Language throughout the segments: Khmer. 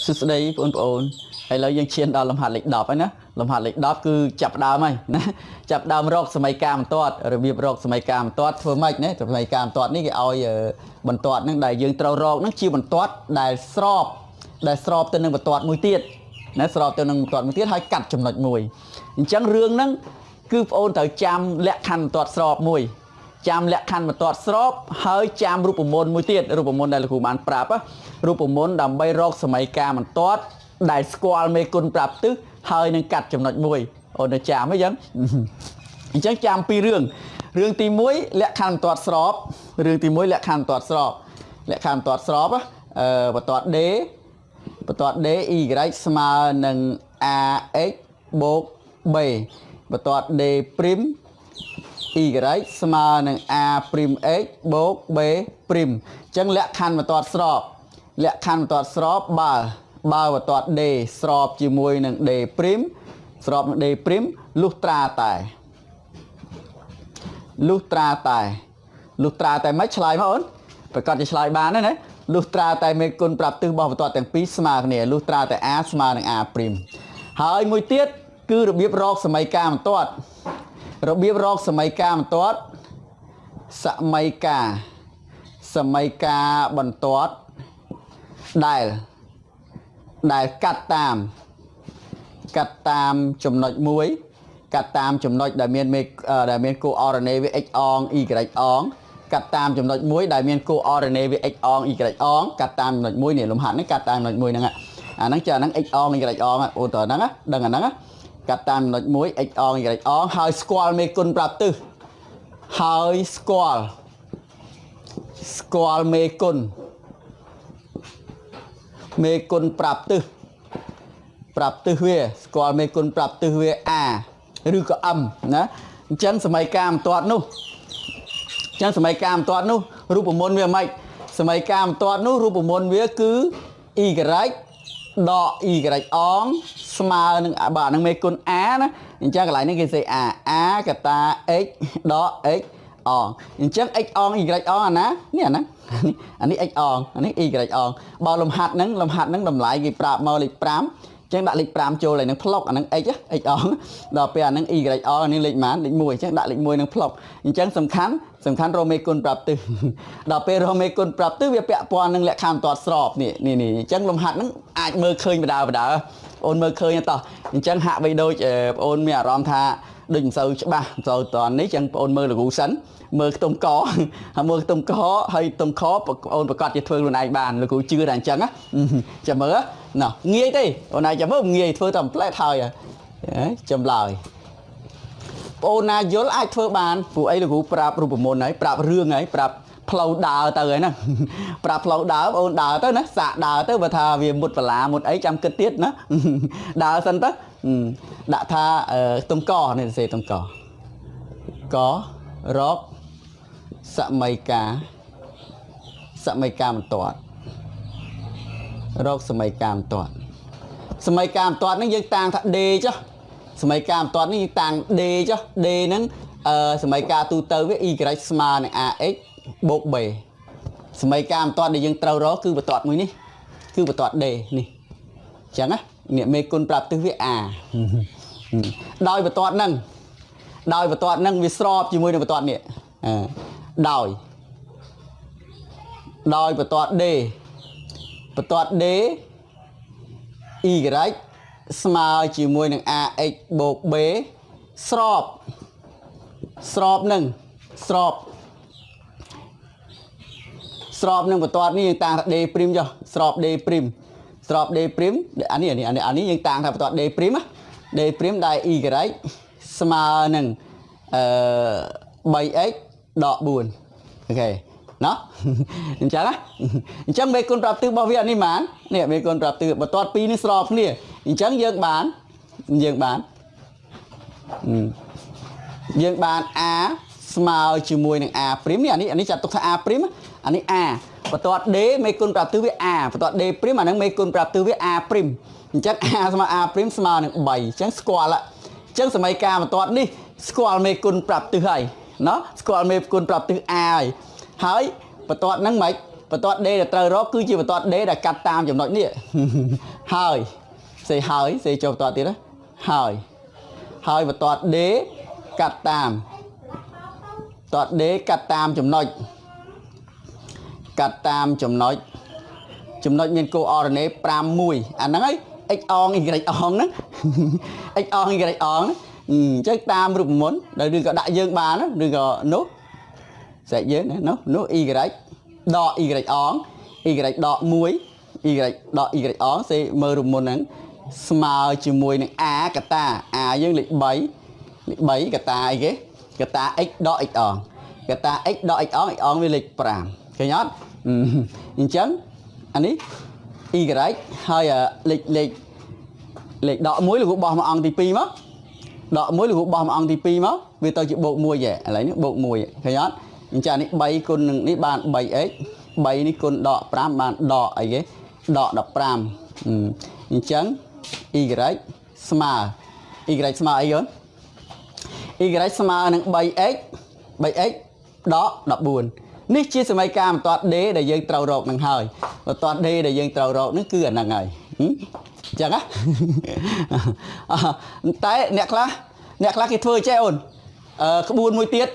សួស្តីបងប្អូនឥឡូវយើងឈានដល់លំហាត់លេខ10ហើយណាលំហាត់លេខ10គឺចាប់ដើមហើយណាចាប់ដើមរកសម័យកាលបន្ទាត់របៀបរកសម័យកាលបន្ទាត់ធ្វើម៉េចណាសម័យកាលបន្ទាត់នេះគេឲ្យបន្ទាត់ហ្នឹងដែលយើងត្រូវរកហ្នឹងជាបន្ទាត់ដែលស្របទៅនឹងបន្ទាត់មួយទៀតណាស្របទៅនឹងបន្ទាត់មួយទៀតហើយកាត់ចំណុចមួយអញ្ចឹងរឿងហ្នឹងគឺបងប្អូនត្រូវចាំលក្ខខណ្ឌបន្ទាត់ស្របមួយចាំលក្ខខណ្ឌបន្ទាត់ស្របហើយចាំរូបមន្តមួយទៀតរូបមន្តដែលលោកគ្រូបានប្រាប់រូបមន្តដើម្បីរកសម័យកាលបន្ទាត់ដែលស្គាល់មេគុណប្រាប់ទិសហើយនឹងកាត់ចំណុចមួយអូនទៅចាំអីចឹងអញ្ចឹងចាំពីររឿងទី1លក្ខខណ្ឌបន្ទាត់ស្របរឿងទី1លក្ខខណ្ឌបន្ទាត់ស្របលក្ខខណ្ឌបន្ទាត់ស្របបន្ទាត់ D បន្ទាត់ D y ស្មើនឹង ax បូក b បន្ទាត់ D' y ស្មើនឹង a'(x) បូក b' អញ្ចឹងលក្ខខណ្ឌបន្ទាត់ស្របលក្ខខណ្ឌបន្ទាត់ស្របបើបន្ទាត់ D ស្របជាមួយនឹង D' ស្របនឹង D' លុះត្រាតែមិនឆ្លើយមកអូនប្រកាសជាឆ្លើយបានណាលុះត្រាតែមេគុណប្រាប់ទិសរបស់បន្ទាត់ទាំងពីរស្មើគ្នាលុះត្រាតែ a ស្មើនឹង a' ហើយមួយទៀតគឺរបៀបរកសម័យកាលបន្ទាត់របៀបរកសម័យកាលបន្ទាត់សម័យកាលបន្ទាត់ដែលកាត់តាមចំណុចមួយកាត់តាមចំណុចដែលមានគោអរណេវា x អង y អងកាត់តាមចំណុចមួយដែលមានគោអរណេវា x អង y អងកាត់តាមចំណុចមួយនេះលំហាត់នេះកាត់តាមចំណុចមួយហ្នឹងអាហ្នឹងចាអាហ្នឹង x អង y អងអូនតើហ្នឹងដឹងអាហ្នឹងកាត់តាមចំណុចមួយ x អង y អងហើយស្គាល់មេគុណប្រាប់ទិសហើយស្គាល់មេគុណប្រាប់ទិសវាស្គាល់មេគុណប្រាប់ទិសវា a ឬក៏ m ណាអញ្ចឹងសម័យកាលបន្ទាត់នោះរូបមន្តវាម៉េចសម័យកាលបន្ទាត់នោះរូបមន្តវាគឺ y ដក y អងស្មើនឹងបាទនឹងមេគុណ a ណាអញ្ចឹងកន្លែងនេះគេសេ a កតា x ដក x អងអញ្ចឹង x អង y អងអាណានេះអានេះ x អងអានេះ y អងបើលំហាត់ហ្នឹងតម្លៃគេប្រាប់មកលេខ5អញ្ចឹងដាក់លេខ5ចូលហើយនឹងផ្លុកអានឹង x អងដល់ពេលអានឹង y អងអានេះលេខប៉ុន្មានលេខ1អញ្ចឹងដាក់លេខ1នឹងផ្លុកអញ្ចឹងសំខាន់រកមេគុណប្រាប់ទិសដល់ពេលរកមេគុណប្រាប់ទិសវាពាក់ព័ន្ធនឹងលក្ខខណ្ឌបន្ទាត់ស្របនេះអញ្ចឹងលំហាត់ហ្នឹងអាចមើលឃើញបដាអូនមើលឃើញតោះអញ្ចឹងហាក់បីដូចបងអូនមានអារម្មណ៍ថាដូចមិនសូវច្បាស់មិនសូវតនេះអញ្ចឹងបងអូនមើលលោកគ្រូសិនមើលខ្ទង់កហើយមើលខ្ទង់កហើយខ្ទង់ខបងអូនប្រកាសជាធ្វើខ្លួនឯងបានលោកគ្រូជឿថាអញ្ចឹងណាចាំមើលណោះងាយទេអូនឯងចាំមើលងាយធ្វើតែផ្លែតហើយចម្លើយបងអូនណាយល់អាចធ្វើបានព្រោះអីលោកគ្រូប្រាប់រូបមន្តហើយប្រាប់រឿងហើយប្រាប់ផ្លូវដើរទៅហើយណាប្រាប់ផ្លូវដើរបងអូនដើរទៅណាសាកដើរទៅបើថាវាមុតបលាមុតអីចាំគិតទៀតណាដើរសិនទៅដាក់ថាខ្ទង់កនេះសេខ្ទង់ករកសម័យកាលបន្ទាត់រកសម័យកាលបន្ទាត់នេះយើងតាំងថា D ចុះសម័យកាលបន្ទាត់នេះយើងតាំង D ចុះ D ហ្នឹងសម័យកាលទូទៅវា y ស្មើនឹង ax បូក b សម័យកាលបន្ទាត់ដែលយើងត្រូវរកគឺបន្ទាត់មួយនេះគឺបន្ទាត់ D នេះអញ្ចឹងណានេះមេគុណប្រាប់ទិសវា a ដោយបន្ទាត់ហ្នឹងវាស្របជាមួយនឹងបន្ទាត់នេះដោយបន្ទាត់ D y ស្មើជាមួយនឹង ax បូក b ស្របនឹងបន្ទាត់នេះយើងតាំងថា D' ចុះស្រប D' អានេះយើងតាំងថាបន្ទាត់ D' ដែល y ស្មើនឹង3x ដក4អូខេណោះអញ្ចឹងមេគុណប្រាប់ទិសរបស់វានេះបាននេះមេគុណប្រាប់ទិសបន្ទាត់ពីរនេះស្របគ្នាអញ្ចឹងយើងបានa ស្មើជាមួយនឹង a' នេះចាត់ទុកថា a' អានេះ a បន្ទាត់ D មេគុណប្រាប់ទិសវា a បន្ទាត់ D' អាហ្នឹងមេគុណប្រាប់ទិសវា a' អញ្ចឹង a ស្មើ a' ស្មើនឹង3អញ្ចឹងស្គាល់អញ្ចឹងសម័យកាលបន្ទាត់នេះស្គាល់មេគុណប្រាប់ទិសហើយណោះស្គាល់មេគុណប្រាប់ទិស a ហើយបន្ទាត់ហ្នឹងមិន បន្ទាត់ D ដែលត្រូវរកគឺជាបន្ទាត់ D ដែលកាត់តាមចំណុចនេះហើយសេចូលបន្ទាត់ទៀតណាហើយបន្ទាត់ D កាត់តាមបន្ទាត់ D កាត់តាមចំណុចមាន coordinate 51អាហ្នឹងហើយ x អង y អងហ្នឹង x អង y អងអញ្ចឹងតាមរូបមន្តដែលឬក៏ដាក់យើងបានឬក៏នោះស្រេចយើងណានោះ y ដក y អង y ដក 1 y ដក y អងសេមើលរូបមន្តហ្នឹងស្មើជាមួយនឹង a កតា a យើងលេខ3កតាអីគេកតា x ដក x អងកតា x ដក x អង x អងវាលេខ5ឃើញអត់អញ្ចឹងអានេះ y ហើយលេខដក1លោកបោះមកអង្គទី2មកដក1លោកបោះមកអង្គទី2មកវាទៅជាបូក1ឯងឥឡូវនេះបូក1ឃើញអត់អញ្ចឹងនេះ3គុណនឹងនេះបាន 3x 3នេះគុណដក5បានដកអីគេដក15អញ្ចឹង y ស្មើ y ស្មើអីយន់ y ស្មើនឹង 3x ដក14នេះជាសមីការបន្ទាត់ D ដែលយើងត្រូវរកនឹងហើយបន្ទាត់ D ដែលយើងត្រូវរកនឹងគឺអាហ្នឹងហើយអញ្ចឹងណាតែអ្នកខ្លះគេធ្វើចេះអូនក្បួនមួយទៀត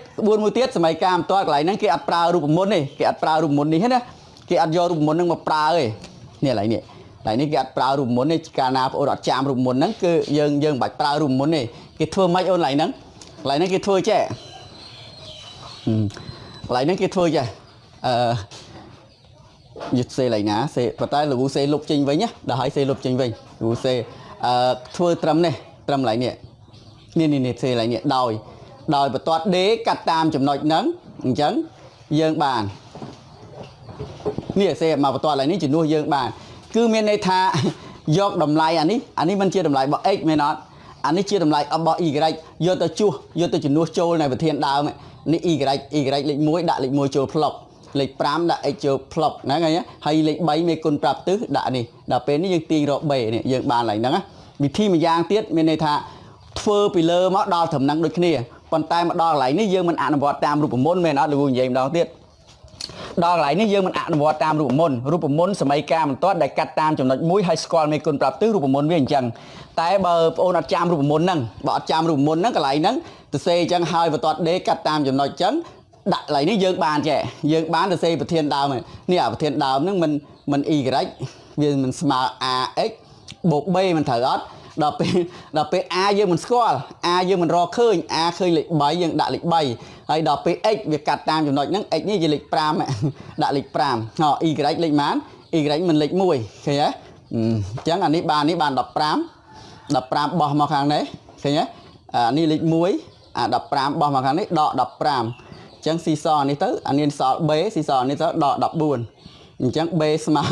សមីការបន្ទាត់កន្លែងហ្នឹងគេអត់ប្រើរូបមន្តទេគេអត់ប្រើរូបមន្តនេះទេណាគេអត់យករូបមន្តហ្នឹងមកប្រើទេនេះកន្លែងនេះគេអត់ប្រើរូបមន្តទេកាលណាបងអូនអត់ចាំរូបមន្តហ្នឹងគឺយើងមិនបាច់ប្រើរូបមន្តទេគេធ្វើម៉េចអូនកន្លែងហ្នឹងគេធ្វើចេះកន្លែងហ្នឹងគេធ្វើចេះយឹកសេឡៃណាសេប៉ុន្តែលោកសេលុបចេញវិញណាដល់ហើយសេលុបចេញវិញលោកសេធ្វើត្រឹមនេះត្រឹមកន្លែងនេះសេកន្លែងនេះដោយបន្ទាត់ D កាត់តាមចំណុចហ្នឹងអញ្ចឹងយើងបាននេះសេមកបន្ទាត់កន្លែងនេះជំនួសយើងបានគឺមានន័យថាយកតម្លៃអានេះមិនជាតម្លៃរបស់ x មែនអត់អានេះជាតម្លៃរបស់ y យកទៅជំនួសចូលនៅប្រធានដើមនេះ y លេខ1ដាក់លេខ1ចូលផ្លុកលេខ5ដាក់ x ចូលផ្លុកហ្នឹងហើយលេខ3មេគុណប្រាប់ទិសដាក់នេះដល់ពេលនេះយើងទាញរក b នេះយើងបានឡើងហ្នឹងណាវិធីម្យ៉ាងទៀតមានន័យថាធ្វើពីលើមកដល់ត្រឹមហ្នឹងដូចគ្នាប៉ុន្តែមកដល់កន្លែងនេះយើងមិនអនុវត្តតាមរូបមន្តមែនអត់លោកនិយាយម្ដងទៀតដល់កន្លែងនេះយើងមិនអនុវត្តតាមរូបមន្តសមីការបន្ទាត់ដែលកាត់តាមចំណុចមួយហើយស្គាល់មេគុណប្រាប់ទិសរូបមន្តវាអញ្ចឹងតែបើបងអូនអត់ចាំរូបមន្តហ្នឹងបើអត់ចាំរូបមន្តហ្នឹងកន្លែងហ្នឹងទៅសេអញ្ចឹងហើយបន្ទាត់ D កាត់តាមចំណុចអញ្ចឹងដាក់កន្លែងនេះយើងបានចេះយើងបានទៅសេប្រធានដើមនេះអាប្រធានដើមហ្នឹងមិន y វាមិនស្មើ ax បូក b មិនត្រូវអត់ដល់ពេល a យើងមិនស្គាល់ a យើងមិនរកឃើញ a ឃើញលេខ3យើងដាក់លេខ3ហើយដល់ពេល x វាកាត់តាមចំណុចហ្នឹង x នេះជាលេខ5ដាក់លេខ5ហ៎ y លេខប៉ុន្មាន y មិនលេខ1ឃើញទេអញ្ចឹងអានេះបាន15បោះមកខាងនេះឃើញទេអានេះលេខ1អា15បោះមកខាងនេះដក15អញ្ចឹងស៊ីសនេះទៅអានេះសល់ b ស៊ីសនេះទៅដក14អញ្ចឹង b ស្មើ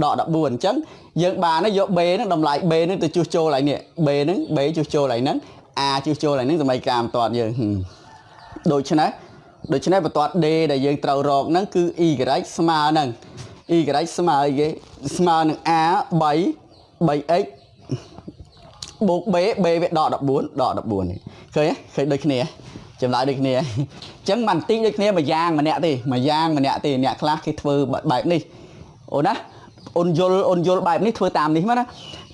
ដក14អញ្ចឹងយើងបានយក b ហ្នឹងតម្លៃ b ហ្នឹងទៅជួសជុលឡើងនេះ b ហ្នឹង b ជួសជុលឡើងហ្នឹង a ជួសជុលឡើងហ្នឹងសមីការបន្ទាត់យើងដូច្នេះបន្ទាត់ D ដែលយើងត្រូវរកហ្នឹងគឺ y ស្មើនឹង y ស្មើអីគេស្មើនឹង a 3x បូក b វាដក14នេះឃើញដូចគ្នាចម្លើយដូចគ្នាអញ្ចឹងមិនតិចដូចគ្នាមួយយ៉ាងម្នាក់ទេអ្នកខ្លះគេធ្វើបែបនេះអូនណាអូនយល់បែបនេះធ្វើតាមនេះមកណា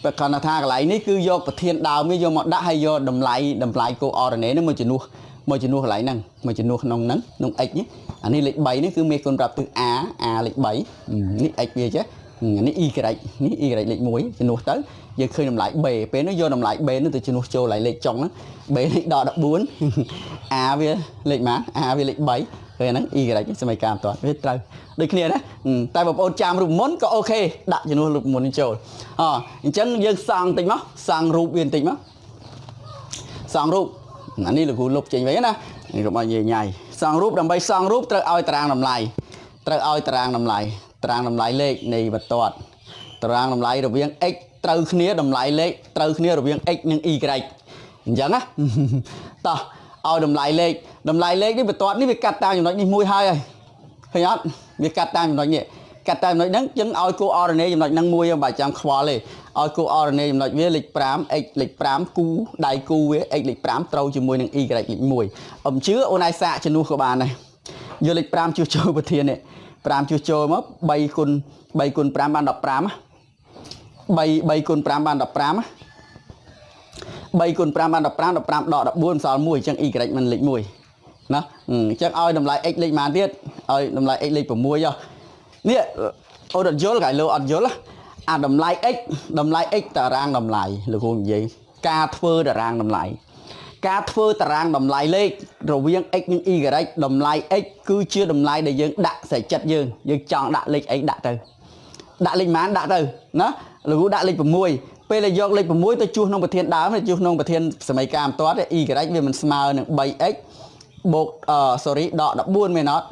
បើគាត់ថាកន្លែងនេះគឺយកប្រធានដើមវាយកមកដាក់ហើយយកតម្លៃ coordinate ហ្នឹងមកជំនួសកន្លែងហ្នឹងមកជំនួសក្នុង x នេះអានេះលេខ3នេះគឺមេគុណប្រាប់ទិស a លេខ3នេះ x វាចេះនេះ y នេះ y លេខ1ជំនួសទៅយើងឃើញតម្លៃ b ពេលនោះយកតម្លៃ b នោះទៅជំនួសចូលឡើងលេខចុងហ្នឹង b លេខដក14 a វាលេខម៉ា a វាលេខ3ឃើញហ្នឹង y សមីការបន្ទាត់វាត្រូវដូចគ្នាណាតែបងប្អូនចាំរូបមន្តក៏អូខេដាក់ជំនួសរូបមន្តចូលអញ្ចឹងយើងសង់តិចមកសង់រូបវាបន្តិចមកសង់រូបអានេះលោកគ្រូលុបចេញវិញណានេះរបស់យាយញ៉ៃសង់រូបដើម្បីសង់រូបត្រូវឲ្យតារាងតម្លៃលេខនៃបន្ទាត់តារាងតម្លៃរវាង x ត្រូវគ្នាតម្លៃលេខត្រូវគ្នារវាង x និង y អញ្ចឹងណាតោះឲ្យតម្លៃលេខនេះបន្ទាត់នេះវាកាត់តាមចំណុចនេះមួយហើយឃើញអត់វាកាត់តាមចំណុចនេះកាត់តាមចំណុចហ្នឹងចឹងឲ្យ coordinate ចំណុចហ្នឹងមួយមិនបាច់ចាំខ្វល់ទេឲ្យ coordinate ចំណុចវាលេខ5 x លេខ5គូដៃគូវា x លេខ5ត្រូវជាមួយនឹង y លេខ1អំជឿអូនឯងសាកជំនួសក៏បានដែរយកលេខ5ជួសចូលប្រធាននេះ 5ជួសចូលមក3គុណ5បាន15 3គុណ5បាន15 3គុណ5បាន15 15ដក14សល់1អញ្ចឹង y មិនលេខ1ណាអញ្ចឹងឲ្យតម្លៃ x លេខប៉ុន្មានទៀតឲ្យតម្លៃ x លេខ6ចុះនេះអូនអត់យល់កាយលោកអត់យល់អាតម្លៃ x តារាងតម្លៃលោកគ្រូនិយាយការធ្វើតារាងតម្លៃការធ្វើតារាងតម្លៃលេខរវាង x និង y តម្លៃ x គឺជាតម្លៃដែលយើងដាក់ស្រេចចិត្តយើងចង់ដាក់លេខ x ដាក់ទៅដាក់លេខប៉ុន្មានដាក់ទៅណាលោកគ្រូដាក់លេខ6ពេលដែលយកលេខ6ទៅជួសក្នុងប្រធានដើមជួសក្នុងប្រធានសមីការបន្ទាត់ y វាមិនស្មើនឹង 3x បូកដក14មែនអត់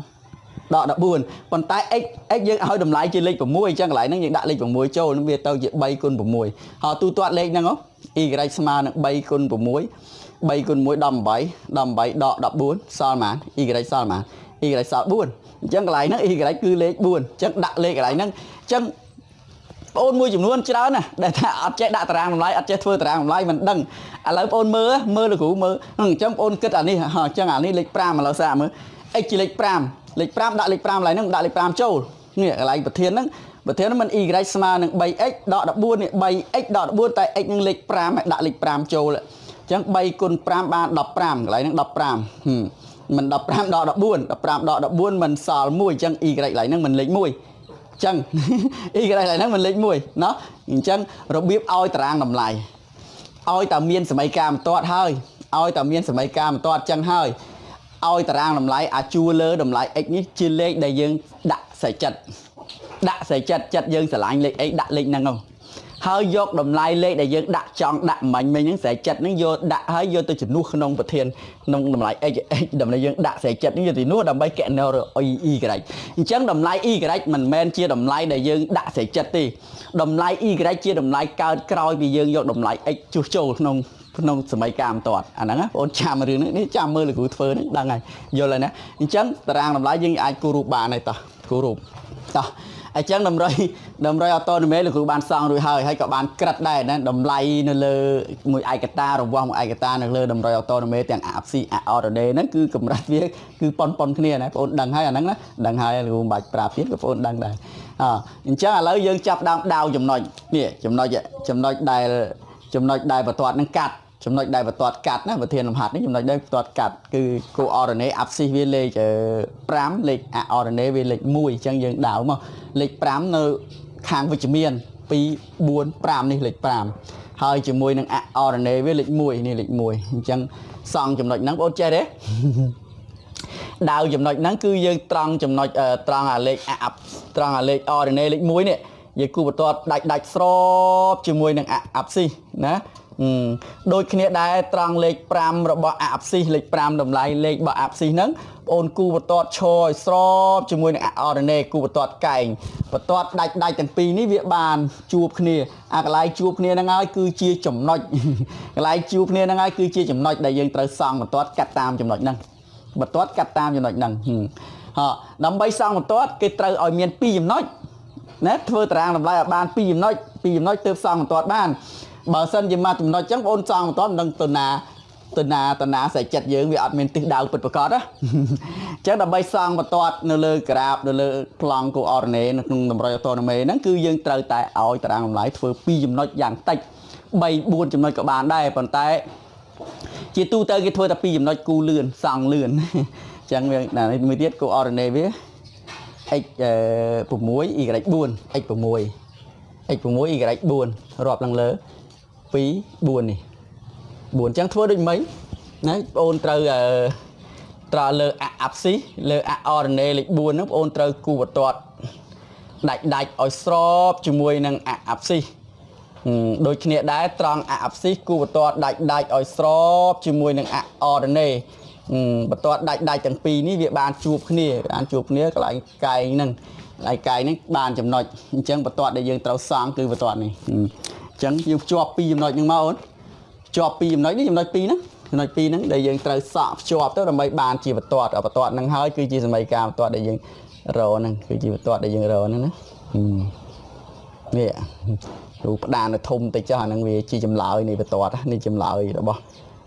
ដក14ប៉ុន្តែ x យើងឲ្យតម្លៃជាលេខ6អញ្ចឹងកន្លែងហ្នឹងយើងដាក់លេខ6ចូលនឹងវាទៅជា3គុណ6ហើយទូទាត់លេខហ្នឹងy ស្មើនឹង3គុណ6 3គុណ1 18ដក14សល់ប៉ុន្មាន y សល់ប៉ុន្មាន y សល់4អញ្ចឹងកន្លែងហ្នឹង y គឺលេខ4អញ្ចឹងដាក់លេខកន្លែងហ្នឹងអញ្ចឹងបងមួយចំនួនច្រើនណាស់ដែលថាអត់ចេះដាក់តារាងតម្លៃអត់ចេះធ្វើតារាងតម្លៃមិនដឹងឥឡូវបងមើលលោកគ្រូមើលអញ្ចឹងបងគិតអានេះអញ្ចឹងអានេះលេខ5ឥឡូវសាកមើល x ជាលេខ5លេខ5ដាក់លេខ5កន្លែងហ្នឹងដាក់លេខ5ចូលនេះកន្លែងប្រធានហ្នឹងមិន y ស្មើនឹង 3x ដក14នេះ 3x ដក14តែ x នឹងលេខ5ឲ្យដាក់លេខ5ចូលអញ្ចឹង3គុណ5បាន15កន្លែងហ្នឹង15មិន15ដក14 15ដក14មិនសល់1អញ្ចឹង y កន្លែងហ្នឹងមិនលេខ1អញ្ចឹង y កន្លែងហ្នឹងមិនលេខ1ណោះអញ្ចឹងរបៀបឲ្យតារាងតម្លៃឲ្យតែមានសមីការបន្ទាត់ហើយឲ្យតែមានសមីការបន្ទាត់អញ្ចឹងហើយឲ្យតារាងតម្លៃអាចជួលើតម្លៃ x នេះជាលេខដែលយើងដាក់ស្រេចចិត្តយើងស្រឡាញ់លេខ x ដាក់លេខហ្នឹងហើយយកតម្លៃលេខដែលយើងដាក់ចង់ដាក់មិញហ្នឹងស្រេចចិត្តហ្នឹងយកដាក់ហើយយកទៅជំនួសក្នុងប្រធានក្នុងតម្លៃ x តម្លៃយើងដាក់ស្រេចចិត្តនេះយកទៅជំនួសដើម្បីកណរអ៊ី y អញ្ចឹងតម្លៃ y មិនមែនជាតម្លៃដែលយើងដាក់ស្រេចចិត្តទេតម្លៃ y ជាតម្លៃកើតក្រោយពីយើងយកតម្លៃ x ជួសចូលក្នុងសមីការបន្ទាត់អាហ្នឹងបងប្អូនចាំរឿងនេះចាំមើលលោកគ្រូធ្វើហ្នឹងដឹងហើយយល់ហើយណាអញ្ចឹងតារាងតម្លៃយើងអាចគូររូបបានហើយតោះគូររូបតោះអញ្ចឹងតម្រុយអូតូណូមីលោកគ្រូបានសង់រួចហើយក៏បានក្រិតដែរណាតម្លៃនៅលើមួយឯកតារបស់មួយឯកតានៅលើតម្រុយអូតូណូមីទាំង APC AORD ហ្នឹងគឺកម្រិតវាគឺប៉ុនគ្នាណាបងប្អូនដឹងហើយអាហ្នឹងណាដឹងហើយលោកគ្រូមិនបាច់ប្រាប់ទៀតបងប្អូនដឹងដែរអញ្ចឹងឥឡូវយើងចាប់ដើមដាវចំណុចនេះចំណុចដែលបន្ទាត់នឹងកាត់ចំណុចដែលបន្ទាត់កាត់ណាប្រធានលំហាត់នេះចំណុចដែលបន្ទាត់កាត់គឺ coordinate axis វាលេខ5លេខ coordinate វាលេខ1អញ្ចឹងយើងដាវមកលេខ5នៅខាងវិជ្ជមាន2 4 5នេះលេខ5ហើយជាមួយនឹង coordinate វាលេខ1នេះលេខ1អញ្ចឹងសង់ចំណុចហ្នឹងបងប្អូនចេះទេដាវចំណុចហ្នឹងគឺយើងត្រង់ចំណុចត្រង់អាលេខ coordinate លេខ1នេះយើងគូបន្ទាត់ដាច់ស្របជាមួយនឹង axis ណាដូចគ្នាដែរត្រង់លេខ5របស់ axis លេខ5តម្លៃលេខរបស់ axis ហ្នឹងបងអូនគូបន្ទាត់ឈរឲ្យស្របជាមួយនឹង coordinate គូបន្ទាត់កែងបន្ទាត់ដាច់ទាំងពីរនេះវាបានជួបគ្នាអាកន្លែងជួបគ្នាហ្នឹងហើយគឺជាចំណុចកន្លែងជួបគ្នាហ្នឹងហើយគឺជាចំណុចដែលយើងត្រូវសង់បន្ទាត់កាត់តាមចំណុចហ្នឹងបន្ទាត់កាត់តាមចំណុចហ្នឹងដើម្បីសង់បន្ទាត់គេត្រូវឲ្យមាន2ចំណុចណាធ្វើតារាងតម្លៃឲ្យបាន2ចំណុចទើបសង់បន្ទាត់បានបើសិនជាមកចំណុចអញ្ចឹងបងអូនសង់បន្ទាត់មិនដឹងទៅណាស្រេចចិត្តយើងវាអត់មានទិសដៅពិតប្រាកដណាអញ្ចឹងដើម្បីសង់បន្ទាត់នៅលើក្រាបនៅលើប្លង់ coordinate នៅក្នុងតម្រុយអូតូណូមីហ្នឹងគឺយើងត្រូវតែឲ្យតារាងតម្លៃធ្វើ2ចំណុចយ៉ាងតិច3 4ចំណុចក៏បានដែរប៉ុន្តែជាទូទៅគេធ្វើតែ2ចំណុចគូលឿនសង់លឿនអញ្ចឹងវាមួយទៀត coordinate វា x 6 y 4 x 6 y 4រាប់ឡើងលើ2 4នេះ4អញ្ចឹងធ្វើដូចម៉េចណាបងអូនត្រូវលើ axis លើ coordinate លេខ4ហ្នឹងបងអូនត្រូវគូបន្ទាត់ដាច់ឲ្យស្របជាមួយនឹង axis ដូចគ្នាដែរត្រង់ axis គូបន្ទាត់ដាច់ឲ្យស្របជាមួយនឹង coordinate បន្ទាត់ដាច់ទាំងពីរនេះវាបានជួបគ្នាកន្លែងកែងហ្នឹងបានចំណុចអញ្ចឹងបន្ទាត់ដែលយើងត្រូវសង់គឺបន្ទាត់នេះអញ្ចឹងយើងភ្ជាប់2ចំណុចហ្នឹងមកអូនភ្ជាប់2ចំណុចនេះចំណុច2ហ្នឹងដែលយើងត្រូវសក់ភ្ជាប់ទៅដើម្បីបានជាបន្ទាត់ហ្នឹងហើយគឺជាសមីការបន្ទាត់ដែលយើងរកហ្នឹងគឺជាបន្ទាត់ដែលយើងរកហ្នឹងណានេះរូបផ្ដាននៅធំតិចចុះអាហ្នឹងវាជាចម្លើយនៃបន្ទាត់នេះចម្លើយរបស់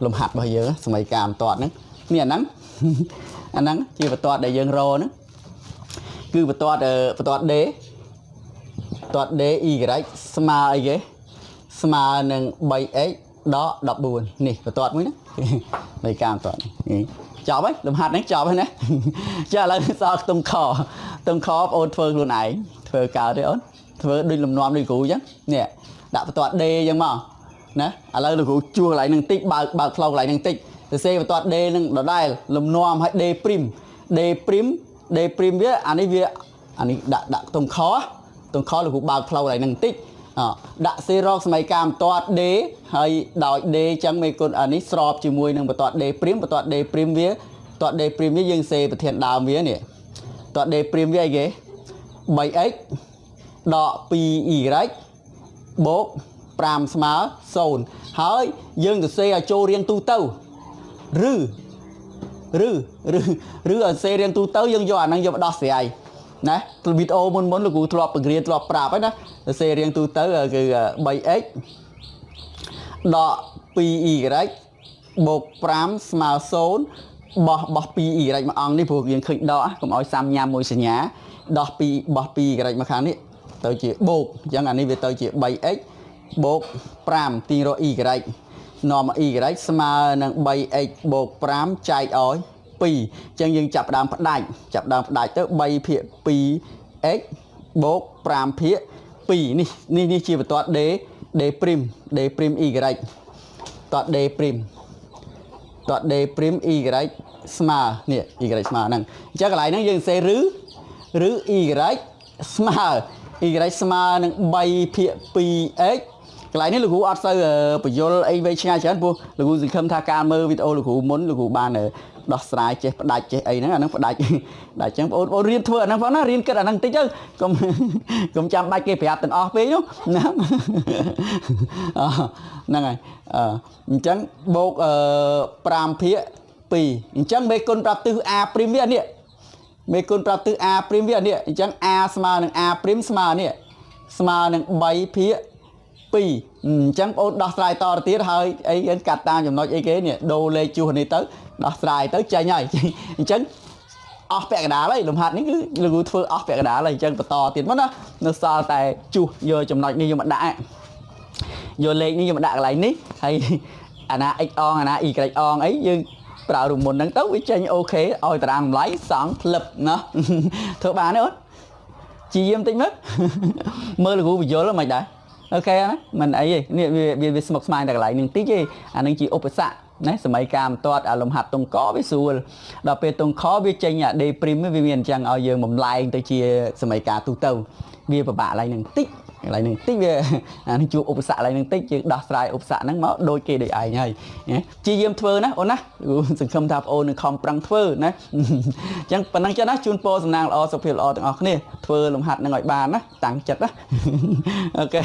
លំហាត់របស់យើងសមីការបន្ទាត់ហ្នឹងនេះអាហ្នឹងជាបន្ទាត់ដែលយើងរកហ្នឹងគឺ គឺបន្ទាត់D បន្ទាត់ D y ស្មើអីគេស្មើនឹង 3x ដក 14 នេះបន្ទាត់មួយណានៃការបន្ទាត់នេះចប់ហើយលំហាត់ហ្នឹងចប់ហើយណាចាឥឡូវសល់ខ្ទង់ខបងអូនធ្វើខ្លួនឯងធ្វើកើតទេអូនធ្វើដូចលំនាំដូចគ្រូអញ្ចឹងនេះដាក់បន្ទាត់ D អញ្ចឹងមកណាឥឡូវលោកគ្រូជួសកន្លែងហ្នឹងតិចបើកផ្លូវកន្លែងហ្នឹងតិចសរសេរបន្ទាត់ D នឹងដដែលលំនាំឲ្យ D' D' វាអានេះដាក់ខ្ទង់ខលោកគ្រូបើកផ្លូវកន្លែងហ្នឹងតិចដាក់សេរកសមីការបន្ទាត់ D ហើយដោយ D អញ្ចឹងមេគុណអានេះស្របជាមួយនឹងបន្ទាត់ D' បន្ទាត់ D' វាបន្ទាត់ D' វាយើងសេប្រធានដើមវានេះបន្ទាត់ D' វាអីគេ 3x ដក 2y បូក 5 ស្មើ 0 ហើយយើងទៅសេឲ្យចូលរៀងទូទៅឬឲ្យសេរៀងទូទៅយើងយកអាហ្នឹងយកមកដោះស្រាយណាវីដេអូមុនលោកគ្រូធ្លាប់បង្រៀនធ្លាប់ប្រាប់ហើយណាទៅសេរៀងទូទៅគឺ 3x ដក 2y បូក 5 ស្មើ 0 បោះ 2y មួយអង្គនេះព្រោះយើងឃើញដកកុំឲ្យសាំញ៉ាំមួយសញ្ញាដោះ 2y មកខាងនេះទៅជាបូកអញ្ចឹងអានេះវាទៅជា 3x បូក 5 ទីរក y នាំ y ស្មើនឹង 3x បូក 5 ចែកឲ្យ 2 អញ្ចឹងយើងចាប់ដើមផ្ដាច់ទៅ 3 ភាគ 2x បូក 5 ភាគ 2 នេះជាបន្ទាត់ D' y បន្ទាត់ D' y ស្មើនេះ y ស្មើហ្នឹងអញ្ចឹងកន្លែងហ្នឹងយើងសេឬ y ស្មើ y ស្មើនឹង 3 ភាគ 2x កន្លែងនេះលោកគ្រូអត់សូវបញ្យលអីវែងឆ្ងាយច្រើនព្រោះលោកគ្រូសង្ឃឹមថាការមើលវីដេអូលោកគ្រូមុនលោកគ្រូបានដោះស្រាយចេះផ្ដាច់ចេះអីហ្នឹងអាហ្នឹងផ្ដាច់អញ្ចឹងបងប្អូនរៀនធ្វើអាហ្នឹងផងណារៀនគិតអាហ្នឹងតិចទៅកុំចាំបាច់គេប្រាប់ទាំងអស់ពេកនោះណាហ្នឹងហើយអញ្ចឹងបូក5ភាគ 2អញ្ចឹងមេគុណប្រាប់ទិស A' វានេះមេគុណប្រាប់ទិស A' វានេះអញ្ចឹង A ស្មើនឹង A' ស្មើនេះស្មើនឹង 3 ភាគ 2អញ្ចឹងបងប្អូនដោះស្រាយតទៅទៀតហើយអីយើងកាត់តាមចំណុចអីគេនេះដូរលេខជួសនេះទៅដោះស្រាយទៅចេញហើយអញ្ចឹងអស់ពាក់កណ្ដាលហើយលំហាត់នេះគឺលោកគ្រូធ្វើអស់ពាក់កណ្ដាលហើយអញ្ចឹងបន្តទៀតមកណានៅសល់តែជួសយកចំណុចនេះយកមកដាក់យកលេខនេះយកមកដាក់កន្លែងនេះហើយអាណា x អងអាណា y អងអីយើងប្រើរូបមុនហ្នឹងទៅវាចេញអូខេឲ្យតារាងតម្លៃសង់ផ្លឹបណាធ្វើបានទេអូនជាយាមតិចមើលមើលលោកគ្រូបញ្យល់មិនដែរអូខេណាមិនអីទេនេះវាស្មុគស្មាញតែកន្លែងនឹងតិចទេអានឹងជាឧបសគ្គណាសម័យការបន្ទាត់អាលំហាត់តុងកវាស្រួលដល់ពេលតុងខវាចេញអា D' វាមានអញ្ចឹងឲ្យយើងបំលែងទៅជាសម័យការទូទៅវាពិបាកកន្លែងនឹងតិចកន្លែងនឹងតិចវាអានឹងជួបឧបសគ្គកន្លែងនឹងតិចយើងដោះស្រាយឧបសគ្គហ្នឹងមកដូចគេដូចឯងហើយជាយាមធ្វើណាអូនណាសង្ឃឹមថាបងអូននឹងខំប្រឹងធ្វើណាអញ្ចឹងប៉ុណ្ណឹងចឹងណាជូនពរសំណាងល្អសុខភាពល្អទាំងអស់គ្នាធ្វើលំហាត់នឹងឲ្យបានណាតាំងចិត្តណាអូខេ